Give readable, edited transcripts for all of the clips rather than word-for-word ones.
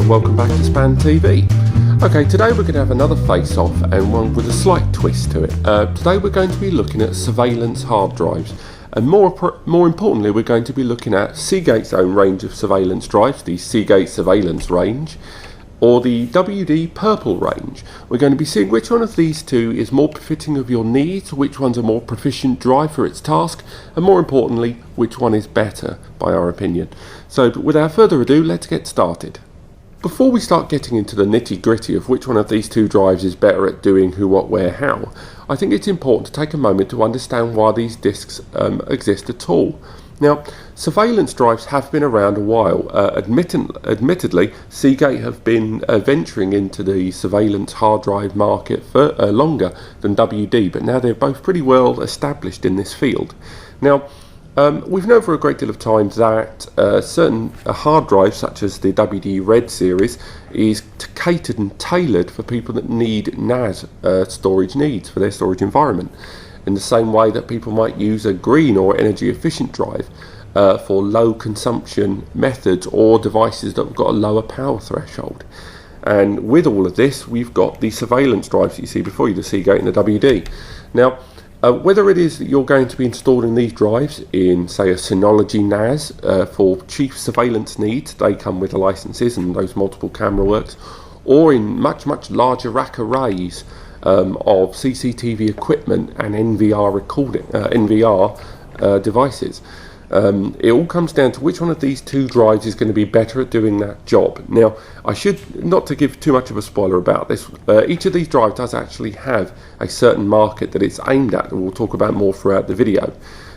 welcome back to Span TV. Okay, today we're going to have another face-off and one with a slight twist to it. Today we're going to be looking at surveillance hard drives, and more importantly we're going to be looking at Seagate's own range of surveillance drives, the Seagate surveillance range, or the WD Purple range. We're going to be seeing which one of these two is more befitting of your needs, which one's a more proficient drive for its task, and more importantly, which one is better, by our opinion. So without further ado, let's get started. Before we start getting into the nitty-gritty of which one of these two drives is better at doing who, what, where, how, I think it's important to take a moment to understand why these disks exist at all. Now, surveillance drives have been around a while. Admittedly, Seagate have been venturing into the surveillance hard drive market for longer than WD, but now they're both pretty well established in this field. Now, we've known for a great deal of time that certain hard drives, such as the WD Red series, is catered and tailored for people that need NAS storage needs for their storage environment, in the same way that people might use a green or energy efficient drive for low consumption methods or devices that have got a lower power threshold. And with all of this, we've got the surveillance drives that you see before you, the Seagate and the WD. Now, whether it is that you're going to be installing these drives in, say, a Synology NAS for chief surveillance needs, they come with the licenses and those multiple camera works, or in much larger rack arrays of CCTV equipment and NVR devices. It all comes down to which one of these two drives is going to be better at doing that job. Now, I should, not to give too much of a spoiler about this, each of these drives does actually have a certain market that it's aimed at, and we'll talk about more throughout the video.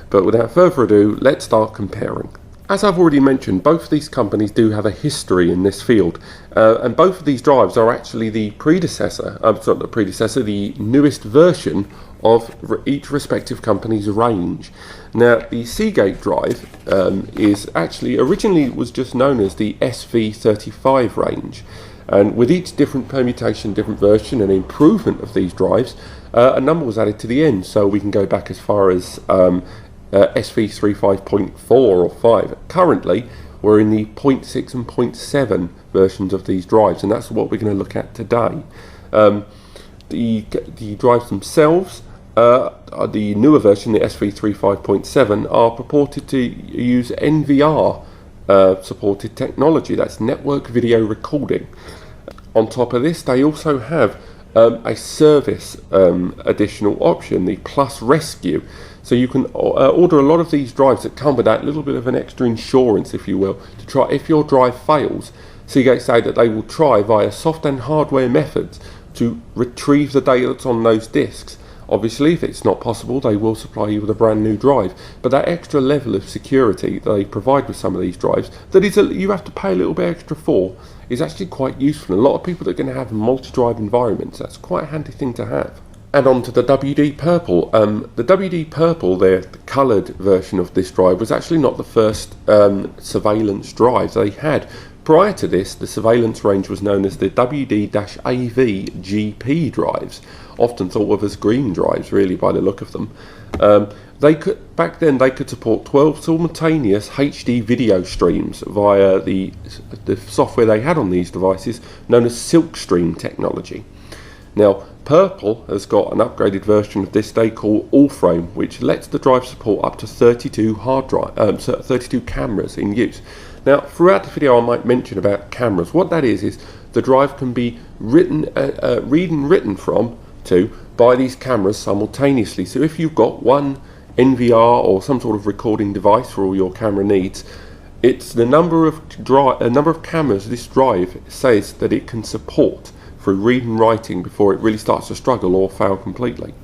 But without further ado, let's start comparing. As I've already mentioned, both of these companies do have a history in this field, and both of these drives are actually the the newest version of each respective company's range. Now, the Seagate drive is actually originally was just known as the SV35 range, and with each different permutation, different version and improvement of these drives, a number was added to the end, so we can go back as far as SV35.4 or 5. Currently, we're in the 0.6 and 0.7 versions of these drives, and that's what we're going to look at today. The drives themselves, the newer version, the SV35.7, are purported to use NVR supported technology, that's network video recording. On top of this, they also have a service additional option, the Plus Rescue. So you can order a lot of these drives that come with that little bit of an extra insurance, if you will, to try if your drive fails. Seagate say that they will try via soft and hardware methods to retrieve the data that's on those disks. Obviously, if it's not possible, they will supply you with a brand new drive. But that extra level of security that they provide with some of these drives, that is you have to pay a little bit extra for, is actually quite useful. A lot of people that are going to have multi-drive environments, that's quite a handy thing to have. And on to the WD Purple. The WD Purple, the coloured version of this drive, was actually not the first surveillance drive they had. Prior to this, the surveillance range was known as the WD-AV GP drives, often thought of as green drives, really, by the look of them. Back then they could support 12 simultaneous HD video streams via the software they had on these devices, known as Silkstream technology. Now, Purple has got an upgraded version of this they call All-Frame, which lets the drive support up to 32 cameras in use. Now, throughout the video I might mention about cameras. What that is the drive can be read and written from by these cameras simultaneously. So if you've got one NVR or some sort of recording device for all your camera needs, it's the number of cameras this drive says that it can support through read and writing before it really starts to struggle or fail completely.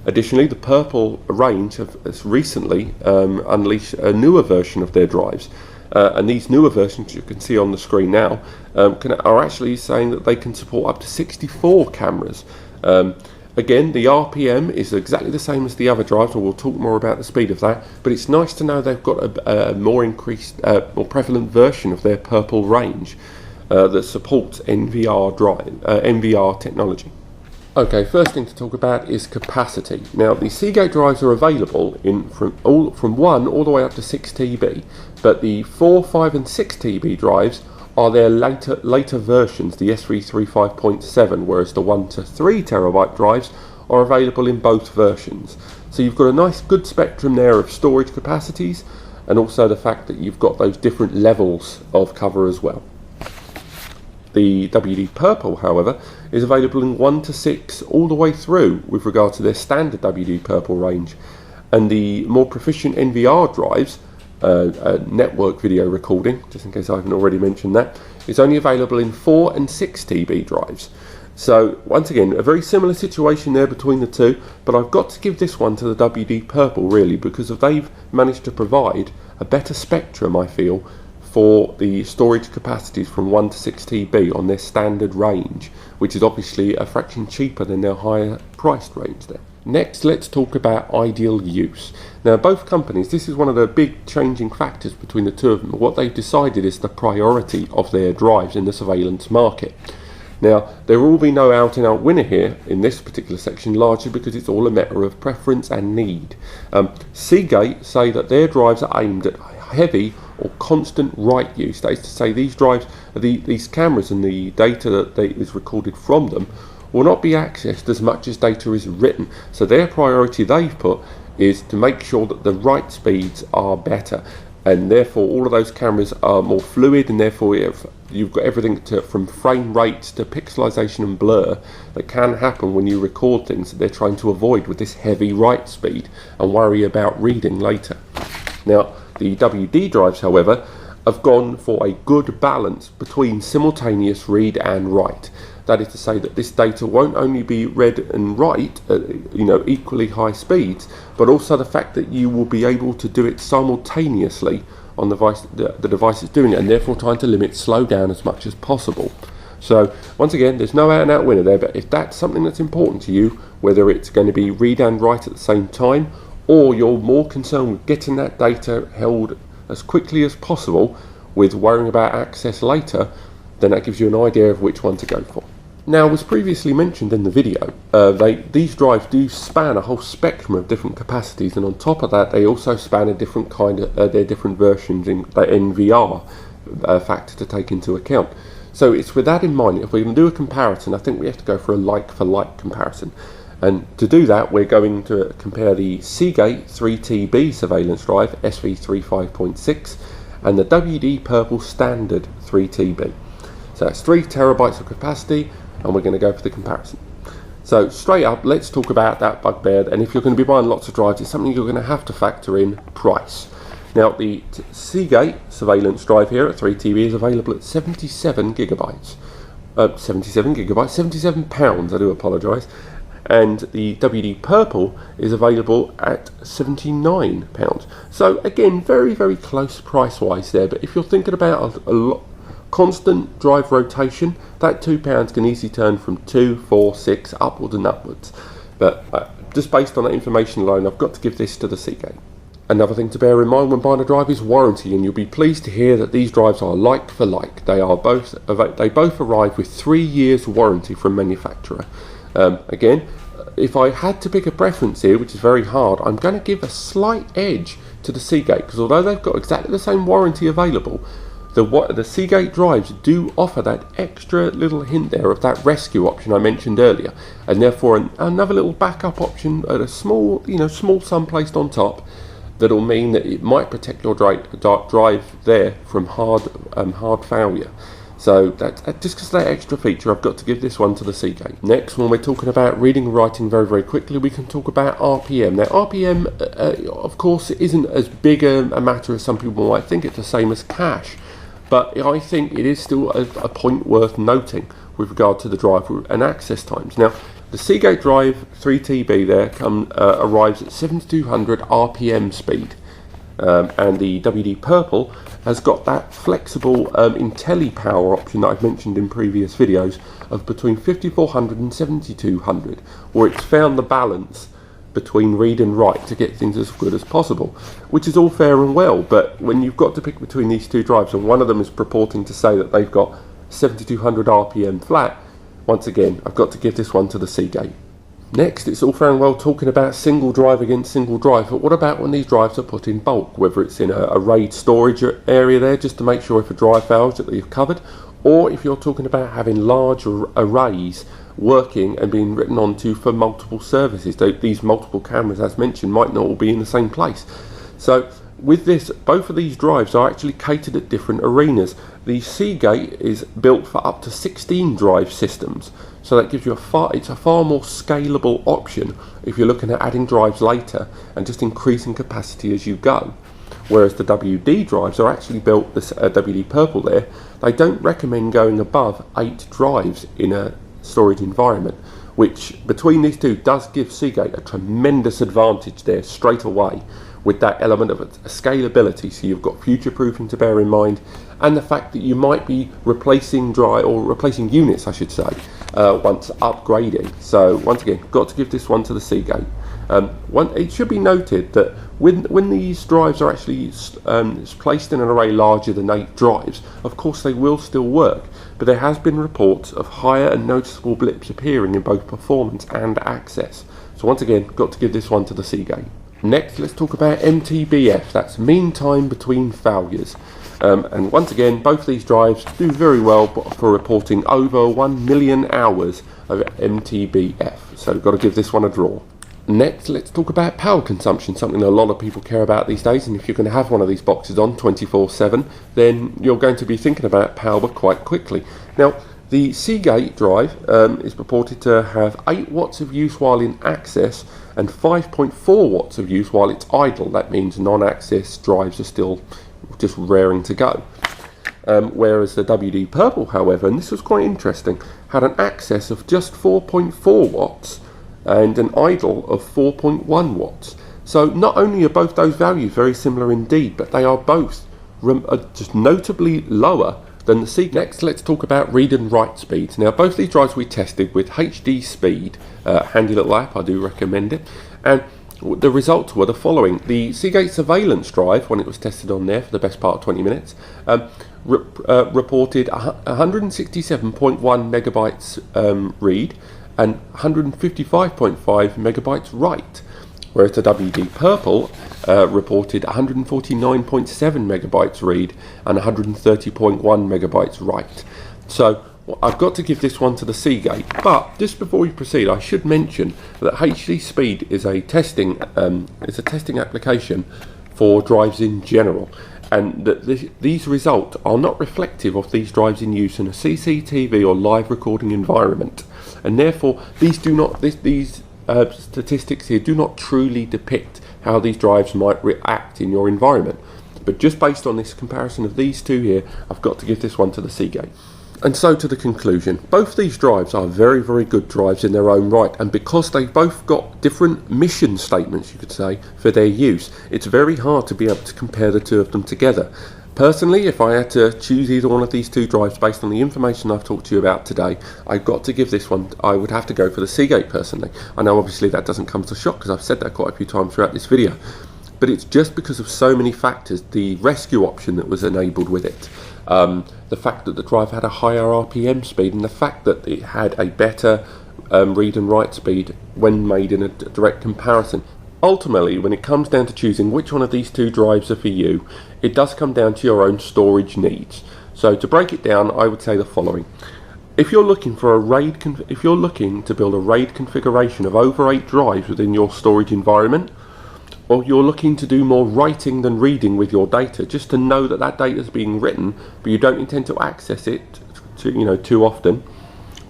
Additionally, the Purple range has recently unleashed a newer version of their drives, and these newer versions you can see on the screen now are actually saying that they can support up to 64 cameras. Again, the RPM is exactly the same as the other drives, and we'll talk more about the speed of that, but it's nice to know they've got a more prevalent version of their Purple range that supports NVR technology. Okay, first thing to talk about is capacity. Now, the Seagate drives are available from 1 all the way up to 6 TB, but the 4, 5 and 6 TB drives are their later versions, the SV35.7, whereas the 1 to 3 terabyte drives are available in both versions. So you've got a nice good spectrum there of storage capacities, and also the fact that you've got those different levels of cover as well. The WD Purple, however, is available in 1 to 6 all the way through with regard to their standard WD Purple range, and the more proficient NVR drives, network video recording, just in case I haven't already mentioned that, is only available in 4 and 6 TB drives. So once again, a very similar situation there between the two, but I've got to give this one to the WD Purple really, because they've managed to provide a better spectrum, I feel, for the storage capacities from 1 to 6 TB on their standard range, which is obviously a fraction cheaper than their higher priced range there. Next, let's talk about ideal use. Now, both companies, this is one of the big changing factors between the two of them. What they've decided is the priority of their drives in the surveillance market. Now, there will be no out-and-out winner here in this particular section, largely because it's all a matter of preference and need. Seagate say that their drives are aimed at heavy or constant write use. That is to say, these drives, these cameras and the data that is recorded from them will not be accessed as much as data is written. So their priority they've put is to make sure that the write speeds are better, and therefore all of those cameras are more fluid, and therefore you've got everything from frame rates to pixelization and blur that can happen when you record things that they're trying to avoid with this heavy write speed and worry about reading later. Now, the WD drives, however, have gone for a good balance between simultaneous read and write. That is to say that this data won't only be read and write at equally high speeds, but also the fact that you will be able to do it simultaneously on the device is doing it, and therefore trying to limit slowdown as much as possible. So once again, there's no out and out winner there, but if that's something that's important to you, whether it's going to be read and write at the same time, or you're more concerned with getting that data held as quickly as possible with worrying about access later, then that gives you an idea of which one to go for. Now, as previously mentioned in the video, these drives do span a whole spectrum of different capacities, and on top of that they also span a different kind of their different versions in the NVR factor to take into account. So it's with that in mind, if we're going to do a comparison, I think we have to go for a like-for-like comparison. And to do that, we're going to compare the Seagate 3TB surveillance drive, SV35.6, and the WD Purple standard 3TB. So that's 3 terabytes of capacity, and we're going to go for the comparison. So straight up, let's talk about that bugbear, and if you're going to be buying lots of drives, it's something you're going to have to factor in: price. Now, the Seagate surveillance drive here at 3TB is available at 77 gigabytes. 77 pounds, I do apologise. And the WD Purple is available at £79. So again, very, very close price-wise there, but if you're thinking about a constant drive rotation, that £2 can easily turn from 2, 4, 6, upwards and upwards. But just based on that information alone, I've got to give this to the Seagate. Another thing to bear in mind when buying a drive is warranty, and you'll be pleased to hear that these drives are like for like. They both arrive with 3 years warranty from manufacturer. Again, if I had to pick a preference here, which is very hard, I'm going to give a slight edge to the Seagate, because although they've got exactly the same warranty available, the Seagate drives do offer that extra little hint there of that rescue option I mentioned earlier, and therefore another little backup option at a small sum placed on top that'll mean that it might protect your drive there from hard failure. So that's just because of that extra feature, I've got to give this one to the Seagate. Next, when we're talking about reading and writing very, very quickly, we can talk about RPM. Now, RPM, of course, isn't as big a matter as some people might think. It's the same as cache. But I think it is still a point worth noting with regard to the drive and access times. Now, the Seagate drive 3TB there arrives at 7200 RPM speed. And the WD Purple has got that flexible IntelliPower option that I've mentioned in previous videos of between 5400 and 7200, where it's found the balance between read and write to get things as good as possible, which is all fair and well, but when you've got to pick between these two drives, and one of them is purporting to say that they've got 7200 RPM flat, once again, I've got to give this one to the Seagate. Next, it's all fair and well talking about single drive against single drive, but what about when these drives are put in bulk, whether it's in a RAID storage area there, just to make sure if a drive fails that you've covered, or if you're talking about having large arrays working and being written onto for multiple services. These multiple cameras, as mentioned, might not all be in the same place. So with this, both of these drives are actually catered at different arenas. The Seagate is built for up to 16 drive systems, so that gives you it's a far more scalable option if you're looking at adding drives later and just increasing capacity as you go. Whereas the WD drives are actually built, this WD purple there, they don't recommend going above 8 drives in a storage environment, which between these two does give Seagate a tremendous advantage there straight away, with that element of scalability. So you've got future proofing to bear in mind, and the fact that you might be replacing units, I should say, once upgrading. So once again, got to give this one to the Seagate. It should be noted that when these drives are actually placed in an array larger than 8 drives, of course they will still work, but there has been reports of higher and noticeable blips appearing in both performance and access. So once again, got to give this one to the Seagate. Next, let's talk about MTBF, that's mean time between failures. And once again, both these drives do very well for reporting over 1 million hours of MTBF, so we've got to give this one a draw. Next, let's talk about power consumption, something a lot of people care about these days, and if you're going to have one of these boxes on 24/7, then you're going to be thinking about power quite quickly. Now, the Seagate drive is purported to have 8 watts of use while in access and 5.4 watts of use while it's idle. That means non-access drives are still just raring to go. Whereas the WD Purple, however, and this was quite interesting, had an access of just 4.4 watts and an idle of 4.1 watts. So not only are both those values very similar indeed, but they are both just notably lower than the Seagate. Next, let's talk about read and write speeds. Now, both these drives we tested with HD Speed, handy little app, I do recommend it, and the results were the following. The Seagate Surveillance drive, when it was tested on there for the best part of 20 minutes, reported 167.1 megabytes read and 155.5 megabytes write, whereas the WD Purple reported 149.7 megabytes read and 130.1 megabytes write. So I've got to give this one to the Seagate, but just before we proceed, I should mention that HD Speed is a testing application for drives in general, and that these results are not reflective of these drives in use in a CCTV or live recording environment, and therefore these statistics here do not truly depict how these drives might react in your environment. But just based on this comparison of these two here, I've got to give this one to the Seagate. And so to the conclusion, both these drives are very, very good drives in their own right, and because they've both got different mission statements, you could say, for their use, it's very hard to be able to compare the two of them together. Personally, if I had to choose either one of these two drives based on the information I've talked to you about today, I've got to give this one, I would have to go for the Seagate personally. I know obviously that doesn't come as a shock because I've said that quite a few times throughout this video, but it's just because of so many factors. The rescue option that was enabled with it, the fact that the drive had a higher RPM speed, and the fact that it had a better read and write speed when made in a direct comparison. Ultimately, when it comes down to choosing which one of these two drives are for you, it does come down to your own storage needs. So to break it down, I would say the following. If you're looking for if you're looking to build a RAID configuration of over 8 drives within your storage environment, or you're looking to do more writing than reading with your data, just to know that that data is being written, but you don't intend to access it too often,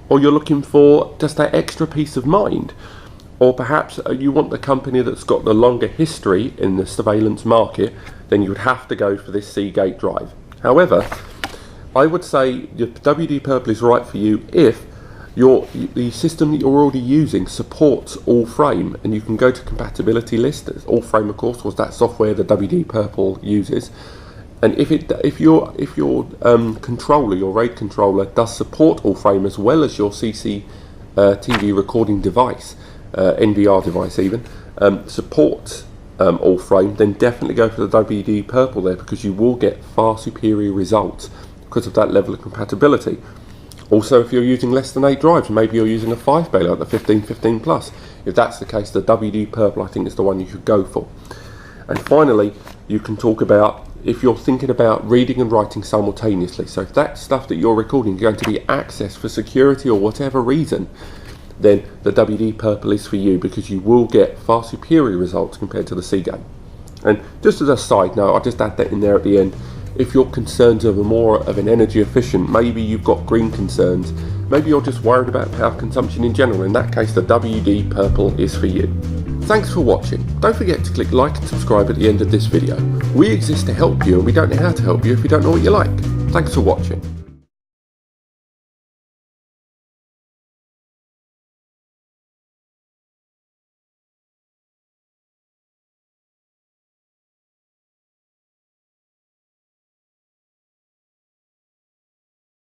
or you're looking for just that extra peace of mind, or perhaps you want the company that's got the longer history in the surveillance market, then you would have to go for this Seagate drive. However, I would say the WD Purple is right for you if the system that you're already using supports All-Frame, and you can go to compatibility list. All-Frame, of course, was that software the WD Purple uses, and if your controller, your RAID controller, does support All-Frame as well as your CCTV recording device, NVR device even, supports All-Frame, then definitely go for the WD Purple there, because you will get far superior results because of that level of compatibility. Also, if you're using less than 8 drives, maybe you're using a 5 bay like the 1515 Plus, If that's the case, the WD purple I think is the one you should go for. And finally, you can talk about if you're thinking about reading and writing simultaneously. So if that stuff that you're recording is going to be accessed for security or whatever reason, then the WD purple is for you, because you will get far superior results compared to the C-game. And just as a side note, I'll just add that in there at the end. If your concerns are more of an energy efficient, maybe you've got green concerns, maybe you're just worried about power consumption in general, in that case the WD purple is for you. Thanks for watching. Don't forget to click like and subscribe at the end of this video. We exist to help you, and we don't know how to help you if you don't know what you like. Thanks for watching.